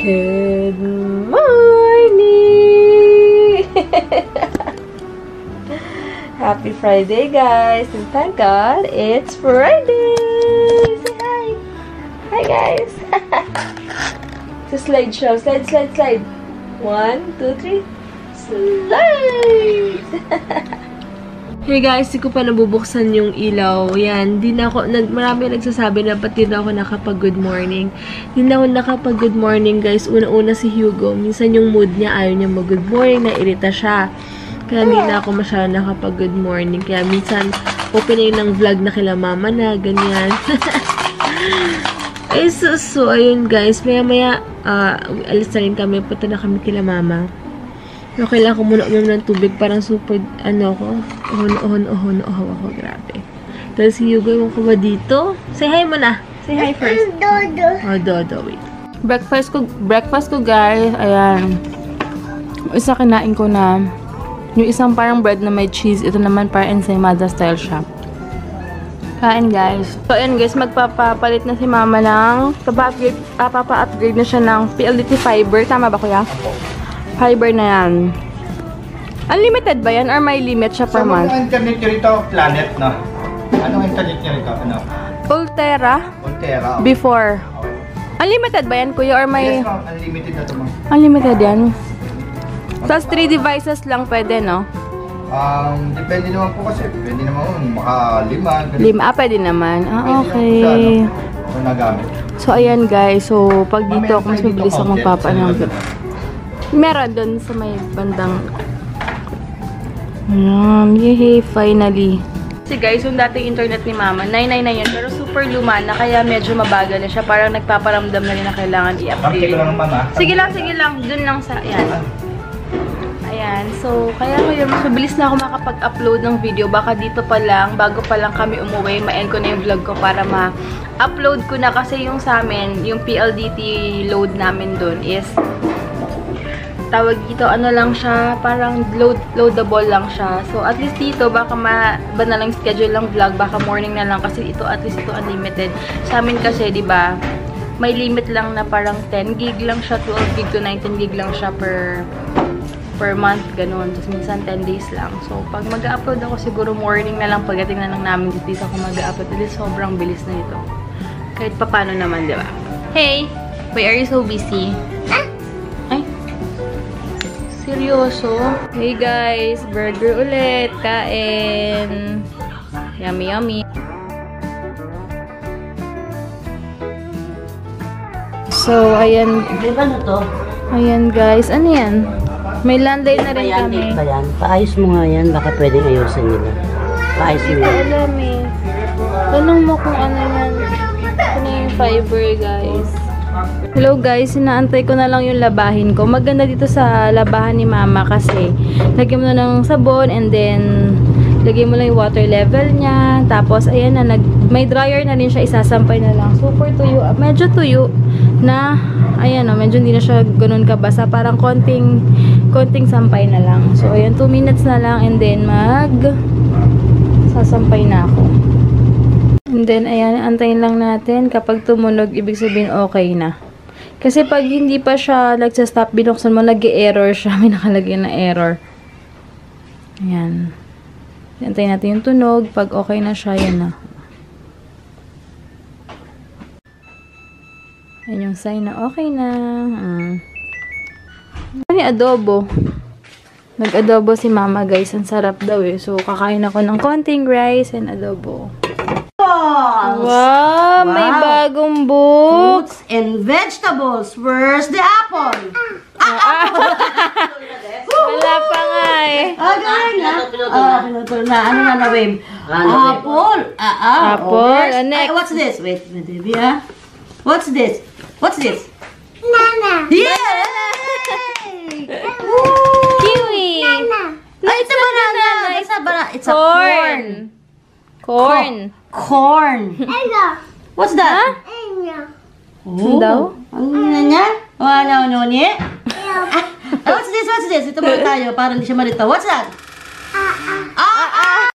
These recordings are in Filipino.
Good morning! Happy Friday, guys! And thank God, it's Friday! Say hi! Hi, guys! It's a slideshow. Slide, slide, slide. 1, 2, 3. Slide! Hey guys, di ko pa nabubuksan yung ilaw. Yan, marami nagsasabi na pati na ako nakapag-good morning. Hindi na ako nakapag-good morning, guys. Una-una si Hugo. Minsan yung mood niya, ayaw niya mag-good morning, nairita siya. Kaya hindi na ako masyado nakapag-good morning. Kaya minsan, open na yun ng vlog na kila mama na, ganyan. Eh, so, ayun guys. Maya-maya, alis na rin kami. Punta na kami kila mama. So, kailangan ko muna uminom ng tubig. Parang super, ohon ako. Grabe. Dahil si Hugo, yung ko ba dito? Say hi muna. Say hi first. Dodo. Oh, Dodo, wait. Breakfast ko, guys. Ayan. Isa kinain ko na yung isang parang bread na may cheese. Ito naman parang ensaymada style siya. Kain, guys. So, ayan, guys. Magpapapalit na si mama ng papa-upgrade na siya ng PLDT fiber. Tama ba, kuya? Fiber na yan. Unlimited ba yan? Or may limit siya per month? Anong internet nyo rito? Planet, no? Anong internet nyo rito? Ano? Ultera? Ultera. Before. Unlimited ba yan, kuya? Or may... Yes, ma'am. Unlimited na ito, ma'am. Unlimited yan. Tapos 3 devices lang pwede, no? Depende naman po kasi. Pwede naman maka 5. 5? Pwede naman. Okay. Kung nagamit. So, ayan, guys. So, pag dito ako, mas mabilis ako magpapanang. Meron doon sa may bandang. Yay, finally. Kasi guys, yung dating internet ni mama, 99 na yun, pero super luma na, kaya medyo mabagal na siya. Parang nagpaparamdam na rin na kailangan i-upgrade. Sige lang. Doon lang sa, ayan. Ayan, so, kaya ngayon, mas mabilis na ako makapag-upload ng video. Baka dito pa lang, bago pa lang kami umuwi, ma-end ko na yung vlog ko para ma-upload ko na. Kasi yung sa amin, yung PLDT load namin doon is tawag dito, ano lang siya, parang loadable lang siya. So, at least dito, baka ba na lang schedule lang vlog, baka morning na lang, kasi ito, at least ito unlimited. Sa amin kasi, di ba, may limit lang na parang 10 gig lang siya, 12 gig to 19 gig lang siya per month, ganun. Tapos minsan 10 days lang. So, pag mag-upload ako, siguro morning na lang, pagdating na lang namin dito ako mag-upload. At least sobrang bilis na ito. Kahit papano naman, di ba? Hey! Why are you so busy? Ay! Seryoso? Hey guys, burger ulit. Kain. Yummy, yummy. So, ayan. Ano to? Ayan guys. Ano yan? May landline na rin kami. Ba yan? Paayos mo nga yan. Baka pwedeng ayusin nila. Paayos mo yan. Alam eh. Tanong mo kung ano yan. Ano yung fiber guys. Hello guys, inaantay ko na lang yung labahin ko. Maganda dito sa labahan ni mama kasi lagyan mo na ng sabon and then lagyan mo lang yung water level niya. Tapos ayan na, may dryer na rin siya, isasampay na lang. Super tuyo, medyo tuyo na, ayan o, medyo hindi na siya ganun kabasa. Parang konting sampay na lang. So ayan, 2 minutes na lang and then sasampay na ako. And then, ayan, antayin lang natin. Kapag tumunog, ibig sabihin okay na. Kasi pag hindi pa siya nagsa-stop, binuksan mo, nag-error siya. May nakalagay na error. Ayan. Antayin natin yung tunog. Pag okay na siya, yan na. Ayan yung sign na okay na. Ano yung adobo? Nag-adobo si mama, guys. Ang sarap daw eh. So, kakain ako ng konting rice and adobo. Wow, may bagong book. Fruits and vegetables. Where's the apple? Wala pa nga eh. Galing na. Pinutol na. Ano na wave? Apple. Apple. Next. What's this? Wait, baby, ha? What's this? What's this? Nana. Yay! Kiwi. Ay, it's a banana. It's a corn. Corn. Corn. What's that? Ano daw? Ano niya? Ano niya? What's this? Ito muna tayo para hindi siya malito. What's that?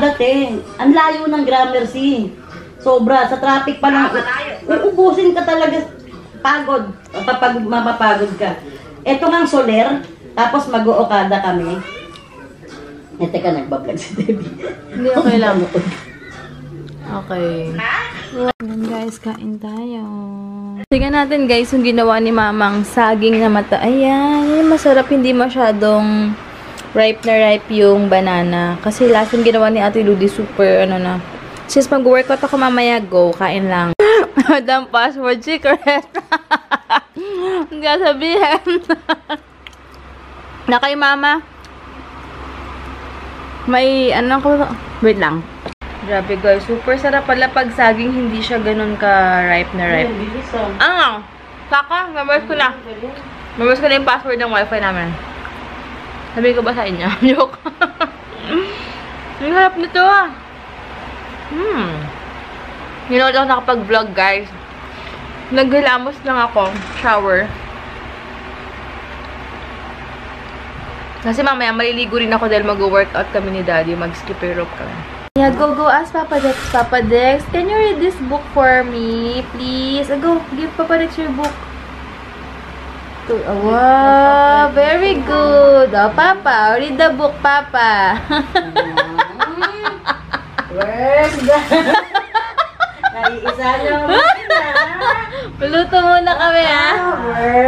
Dating, ang layo ng Gramercy. Sobra, sa traffic pa lang. Uubusin ka talaga. pagod. Mapapagod ka. Ito ngang soler, tapos mag-uokada kami. Teka, nagbablog si Debbie. Hindi, okay lang. Okay. Ayan guys, kain tayo. Tingnan natin guys, yung ginawa ni Mamang saging na mata. Ayan, masarap, hindi masyadong ripe na ripe yung banana. Kasi last yung ginawa ni Ate Ludi, super ano na. Since mag-workout ako mamaya, go, kain lang. Madam password secret. Hindi ka sabihin. Na kay Mama. May ano ko, wait lang. Grabe guys, super sarap pala pag saging hindi siya ganun ka-ripe na ripe. Ano? Saka, memorize ko na. Memorize ko na yung password ng wifi namin. Sabihin ko ba sa inyo? Joke. Ang harap nito ah. Hindi na ako nakapag-vlog guys. Naghilamos lang ako. Shower. Kasi mamaya maliligo rin ako dahil mag-workout kami ni Daddy. Mag-skipper rope kami. Yeah, go ask Papa Dex. Papa Dex, can you read this book for me, please? Go, give Papa Dex your book. Wow, very good. Oh, Papa, read the book, Papa. Where's the... Naiisa lang na. Luto muna kami, ha?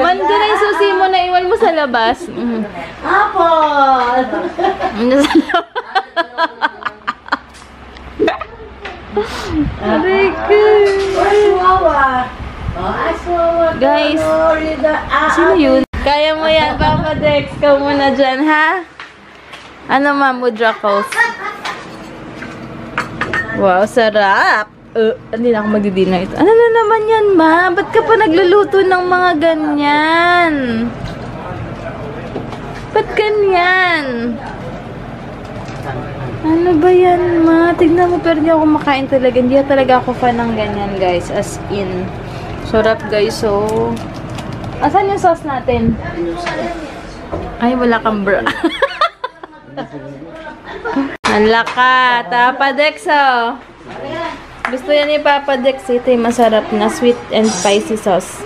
Mandi na yung susi mo na iwan mo sa labas. Apple! Nasa labas. Aray ko. Aswawa. Guys, sino yun? Kaya mo yan, Papa Dex. Ikaw muna dyan, ha? Ano, Mudra Coast? Wow, sarap. Hindi na ako magdidina ito. Ano na naman yan, Ma? Ba't ka pa nagluluto ng mga ganyan? Ba't ganyan? Ano ba yan, Ma? Tignan mo, pero hindi ako makain talaga. Hindi talaga ako fan ng ganyan, guys. As in. Sarap, guys. So, asan yung sauce natin? Ay, wala kang bra. Nalaka. Papa Dex, oh. Gusto yan ni Papa Dex. Ito yung masarap na sweet and spicy sauce.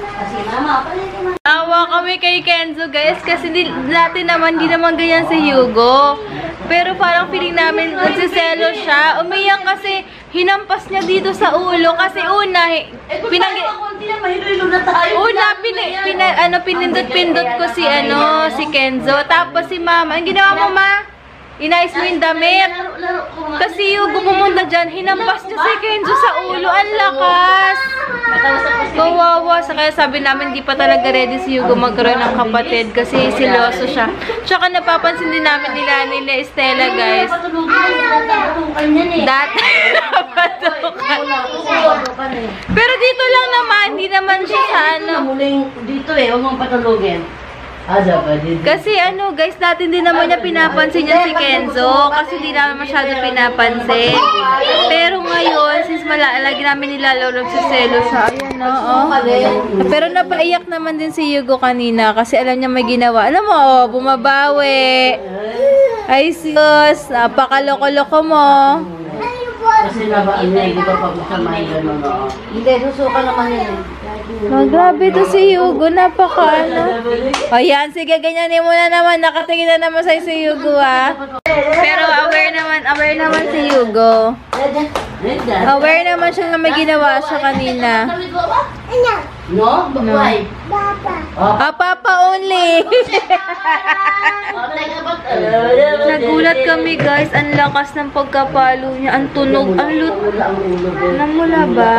Awa kami kay Kenzo, guys. Kasi dati naman, di naman ganyan si Hugo. Pero parang feeling namin nagsiselo siya. Umiyak kasi hinampas niya dito sa ulo. Kasi pinindot-pindot ko si Kenzo. Tapos si Mama, ang ginawa mo, Ma? Inayos mo yung damit. Kasi yung pumunta dyan, hinampas niya si Kenzo sa ulo. Ang lakas. Kawawa. Kaya sabi namin, di pa talaga ready si Hugo magkaroon ng kapatid. Kasi siloso siya. Tsaka napapansin din namin nila Estela, guys. Dati. Pero dito lang naman, hindi naman siya sa ano. Dito huwag mong patulogin. Kasi guys, dati hindi naman niya pinapansin niya si Kenzo. Kasi hindi namin masyado pinapansin. Pero ngayon, since lagi namin nilalolog sa selos, ayan pero napaiyak naman din si Hugo kanina. Kasi alam niya may ginawa. Alam mo, bumabawi. Ay sus, napakaloko-loko mo. Kasi hindi pa pagkamahin gano'n. Hindi, susuka naman yun. Grabe to si Hugo, napaka Ayan, sige, ganyanin mo na naman. Nakatingin na naman sa'yo si Hugo, ha. Pero aware naman si Hugo. Aware naman siya na may ginawa siya kanina. No? Why? Papa only. Nagulat kami, guys. Ang lakas ng pagkapalo niya. Ang tunog. Ang namula ba?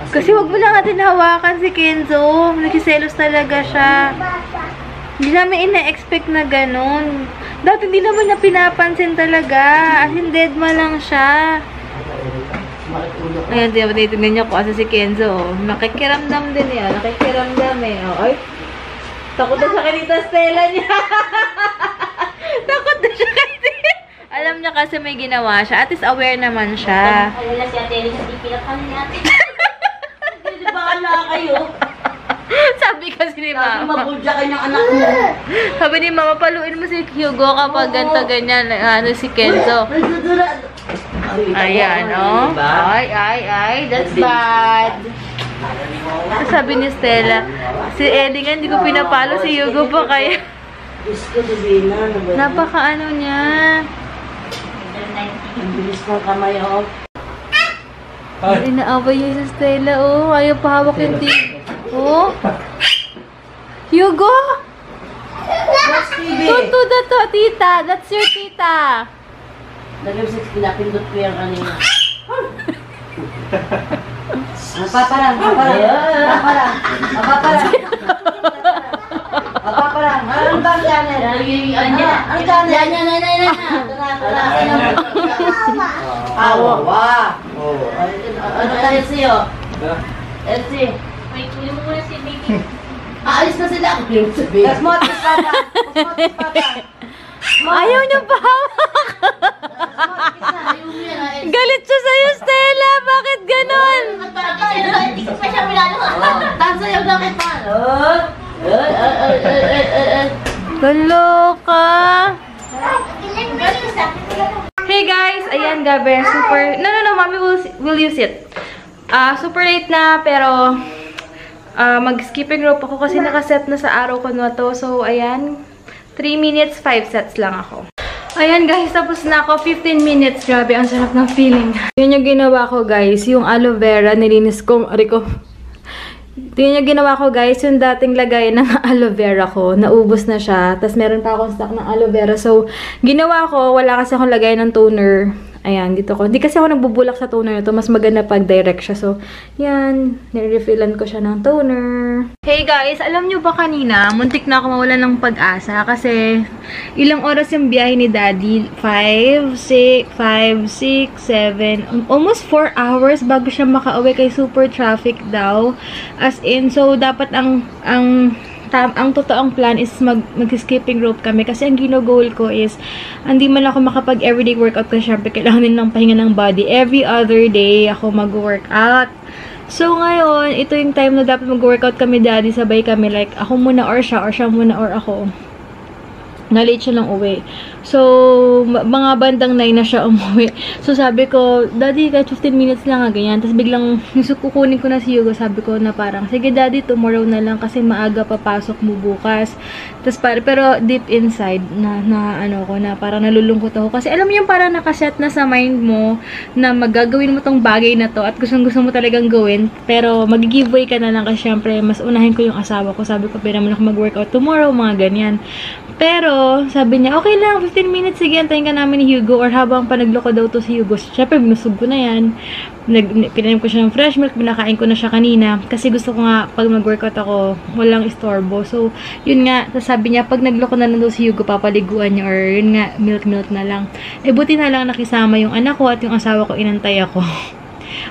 Kasi wag mo lang natin hawakan si Kenzo. Nagsiselos talaga siya. Hindi namin ina-expect na ganun. Dati hindi naman niya pinapansin talaga. As in, dead ma lang siya. Ayan, tinitingnan niyo ko asa si Kenzo. Nakikiramdam din yan. Nakikiramdam eh. Ay, takot na siya kay Tita Stella niya. Takot na siya kay Tita. Alam niya kasi may ginawa siya. At least aware naman siya. Alala si Ate Elisa, di pinakanin natin. Hindi ba kala kayo? Sabi kasi ni Mama. Mabudya kanyang anak mo. Sabi ni Mama, paluin mo si Hugo kapag ganito ganyan. Si Kenzo. Ayan, oh. Ay, that's bad. Sabi ni Stella, si Ellie nga, hindi ko pinapalo, si Hugo pa kaya. Diyos ko, Divina. Napaka ano niya. Ang bilis ng kamay, oh. Inaaway niya si Stella, oh. Ayaw pahawak yung TV. Oh. Hugo! Watch TV. Tuto na to, tita. That's your tita. Nag-ibig pinapindot ko yan kanina. Paparang. Ano ba ang channel? Ang channel. Awa. Ano tayo siyo? Elsie. Wait, huli mo muna si baby. Aalis na sila. Osmotis, papa. Ayaw niya pahawak. Galit siya sa'yo, Stella. Bakit ganon? Hindi ko pa siya milano. Tansayaw na kita. Kaloka. Hey guys, ayan gabi, super, no, mommy will use it. Super late na, pero mag-skipping rope ako kasi nakaset na sa araw ko na to. So, ayan, 3 minutes, 5 sets lang ako. Ayan guys, tapos na ako. 15 minutes. Grabe, ang sarap ng feeling. Yun yung ginawa ko guys, yung aloe vera, nilinis ko, yun yung ginawa ko guys, yung dating lagay ng aloe vera ko, naubos na siya. Tapos meron pa akong stock ng aloe vera. So, ginawa ko, wala kasi akong lagay ng toner. Ayan, dito ko. Hindi kasi ako nagbubulak sa toner na to. Mas maganda pag direct siya. So, yan. Nire-refillan ko siya ng toner. Hey guys, alam nyo ba kanina, muntik na ako mawalan ng pag-asa. Kasi, ilang oras yung biyahe ni Daddy? 5, 6, 7, almost 4 hours bago siya makauwi kay super traffic daw. As in, so, dapat ang totoong plan is mag-skipping rope kami kasi ang gino-goal ko is hindi man ako makapag everyday workout kasi syempre kailangan din ng pahinga ng body. Every other day ako mag-workout. So ngayon, ito yung time na dapat mag-workout kami Daddy, sabay kami, like ako muna or siya muna or ako. Na-late siya lang uwi. So, mga bandang 9 na siya umuwi. So, sabi ko, Daddy, kahit 15 minutes lang ganyan. Tapos biglang, kukunin ko na si Hugo. Sabi ko na parang, sige Daddy, tomorrow na lang kasi maaga papasok mo bukas. Tapos pero deep inside, na parang nalulungkot ako. Kasi alam mo yung parang nakaset na sa mind mo na magagawin mo tong bagay na to at gusto mo talagang gawin. Pero mag-giveaway ka na lang kasi syempre, mas unahin ko yung asawa ko. Sabi ko, pwede naman ako mag-workout tomorrow, mga ganyan. Pero, sabi niya, okay lang, 15 minutes, sige, antayin ka namin ni Hugo. Or habang panagloko daw to si Hugo, syempre, binusog ko na yan. Pinanim ko siya ng fresh milk, binakain ko na siya kanina. Kasi gusto ko nga, pag mag-workout ako, walang istorbo. So, yun nga, sabi niya, pag nagloko na lang daw si Hugo, papaliguan niya. Or yun nga, milk na lang. Buti na lang nakisama yung anak ko at yung asawa ko, inantay ako.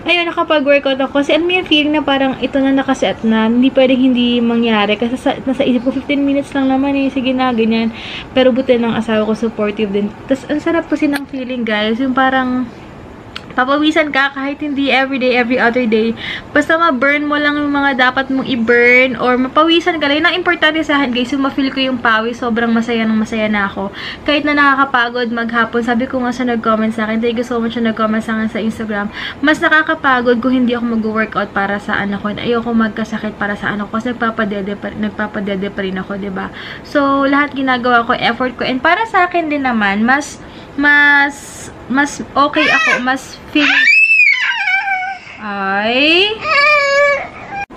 Ayun, nakapag-workout ako. Kasi ano yung feeling na parang ito na nakaset na, hindi pwedeng hindi mangyari. Kasi nasa isip ko, 15 minutes lang naman eh. Sige na, ganyan. Pero buti ng asawa ko, supportive din. Tapos, ang sarap kasi ng feeling, guys. Yung parang papawisan ka kahit hindi everyday, every other day. Basta ma-burn mo lang yung mga dapat mong i-burn or mapawisan ka lang. Yun ang importante sa akin, guys. Yung ma-feel ko yung pawis. Sobrang masaya na ako. Kahit na nakakapagod maghapon. Sabi ko nga sa nag-comment sa akin. Thank you so much sa nag-comment sa akin sa Instagram. Mas nakakapagod kung hindi ako mag-workout para sa anak ko. Ayoko magkasakit para sa anak ko. Kasi nagpapadede pa rin ako, diba? So, lahat ginagawa ko, effort ko. And para sa akin din naman, mas okay ako, mas feeling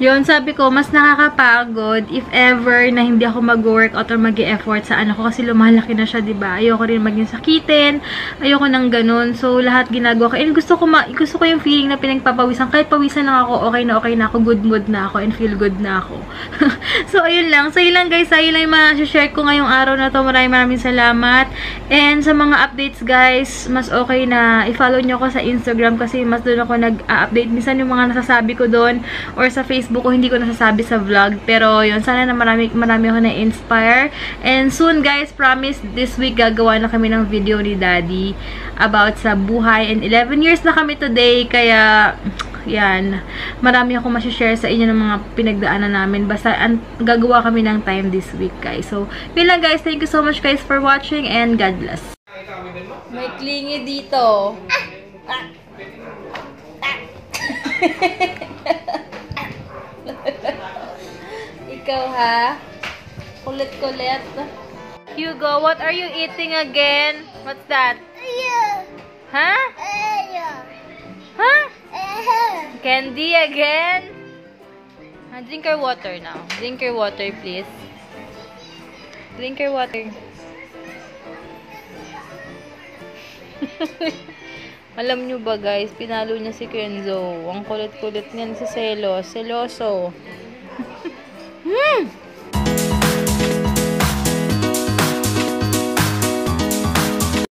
yun, sabi ko, mas nakakapagod if ever na hindi ako mag-workout or mag-e-effort sa anak ko kasi lumalaki na siya, diba? Ayoko rin maging sakitin, ayoko nang ganun. So, lahat ginagawa ko. And gusto ko yung feeling na pinagpapawisan. Kahit pawisan lang ako, okay na ako, good mood na ako, and feel good na ako. So, ayun lang. So, yun lang guys. Ayun lang yung ma-share ko ngayong araw na to. Maraming salamat. And sa mga updates guys, mas okay na i-follow nyo ako sa Instagram kasi mas doon ako nag-update. Minsan yung mga nasasabi ko doon or sa Facebook ko, hindi ko nasasabi sa vlog. Pero yun, sana na marami ako na-inspire. And soon guys, promise this week gagawa na kami ng video ni Daddy about sa buhay. And 11 years na kami today, kaya yan, marami akong masishare sa inyo ng mga pinagdaanan namin. Basta gagawa kami ng time this week guys. So, yun lang guys. Thank you so much guys for watching and God bless. May klingi dito. ikaw, ha? Kulit-kulit. Hugo, what are you eating again? What's that? Huh? Huh? Candy again? Drink your water now. Drink your water, please. Drink your water. Alam nyo ba guys, pinalo niya si Kenzo. Ang kulit-kulit niyan si Selos. Seloso.